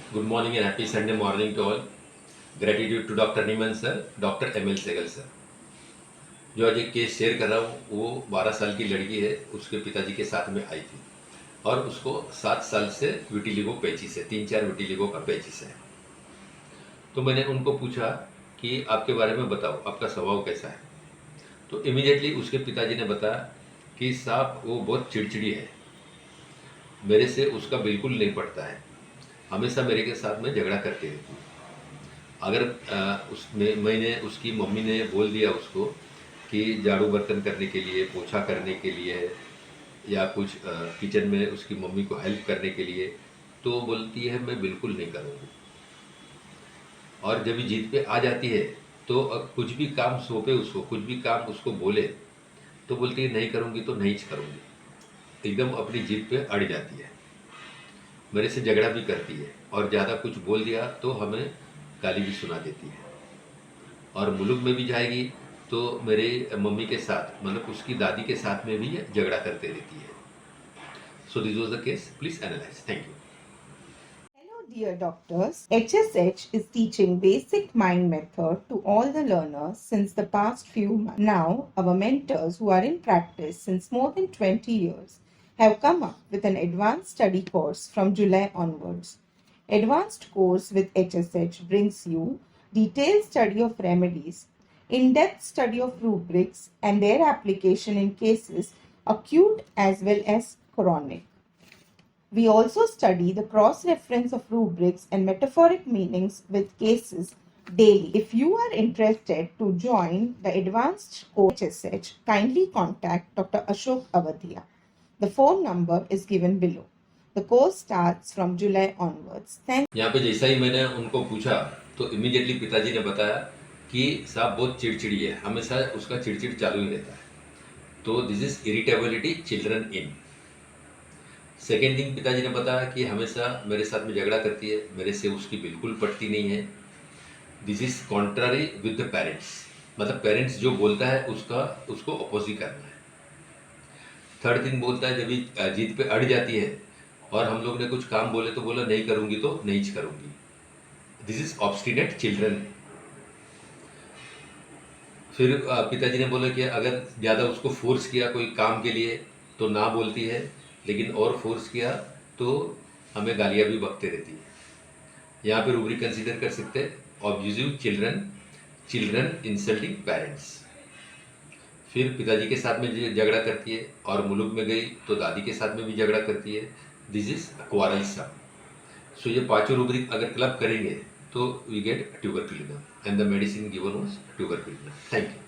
Good morning and happy Sunday morning to all. Gratitude to Dr. Niman sir, Dr. ML Segal sir. जो आज एक case share कर रहा हूँ वो 12 साल की लड़की है, उसके पिताजी के साथ में आई थी और उसको 7 साल से विटिलिगो पेचिस है, 3-4 विटिलिगो का पेचिस है। तो मैंने उनको पूछा कि आपके बारे में बताओ, आपका स्वभाव कैसा है। तो इमीडिएटली उसके पिताजी ने बताया कि साहब वो बहुत चिड़चिड़ी है, मेरे से उसका बिल्कुल नहीं पड़ता है, हमेशा मेरे के साथ में झगड़ा करती रहती है। अगर उसमें मैंने उसकी मम्मी ने बोल दिया उसको कि झाड़ू बर्तन करने के लिए, पोछा करने के लिए या कुछ किचन में उसकी मम्मी को हेल्प करने के लिए, तो बोलती है मैं बिल्कुल नहीं करूँगी। और जब ये जिद पे आ जाती है तो कुछ भी काम सौंपे उसको, कुछ भी काम उसको बोले तो बोलती है नहीं करूँगी तो नहीं करूँगी। एकदम अपनी जिद पे अड़ जाती है, मेरे से झगड़ा भी करती है और ज़्यादा कुछ बोल दिया तो हमें गाली भी सुना देती है। और मुलुक में भी जाएगी तो मेरे मम्मी के साथ, मतलब उसकी दादी के साथ में भी झगड़ा करते रहती है। So this was the case, please analyse. Thank you. Hello, dear doctors. HSH is teaching basic mind method to all the learners since the past few months. Now, our mentors who are in practice since more than 20 years have come up with an advanced study course from July onwards. Advanced course with HSH brings you detailed study of remedies, in-depth study of rubrics and their application in cases acute as well as chronic. We also study the cross reference of rubrics and metaphoric meanings with cases daily. If you are interested to join the advanced course HSH, kindly contact Dr. Ashok Avadhia. The phone number is given below. The course starts from July onwards. Thank यहाँ पे जैसा ही मैंने उनको पूछा तो immediately पिताजी ने बताया कि साहब बहुत चिड़चिड़ी है, हमेशा उसका चिड़चिड़ चालू ही रहता है। तो this is irritability children in. Second thing पिताजी ने बताया कि हमेशा मेरे साथ में झगड़ा करती है, मेरे से उसकी बिल्कुल पटती नहीं है। This is contrary with the parents, मतलब पेरेंट्स जो बोलता है उसका उसको अपोजिट करना है। थर्ड थिंग बोलता है जब भी जीत पे अड़ जाती है और हम लोग ने कुछ काम बोले तो बोला नहीं करूंगी तो नहीं करूंगी। This is obstinate children. फिर पिताजी ने बोला कि अगर ज़्यादा उसको फोर्स किया कोई काम के लिए तो ना बोलती है, लेकिन और फोर्स किया तो हमें गालियाँ भी बकते रहती है। यहाँ पे रूब्रिक कंसीडर कर सकते हैं ऑब्यूजिव चिल्ड्रन, चिल्ड्रन इंसल्टिंग पेरेंट्स। फिर पिताजी के साथ में झगड़ा करती है और मुलुक में गई तो दादी के साथ में भी झगड़ा करती है। This is क्वारलसम। सो ये पांचों रूब्रिक अगर क्लब करेंगे तो we get tuberculinum and the medicine given was tuberculinum. Thank you.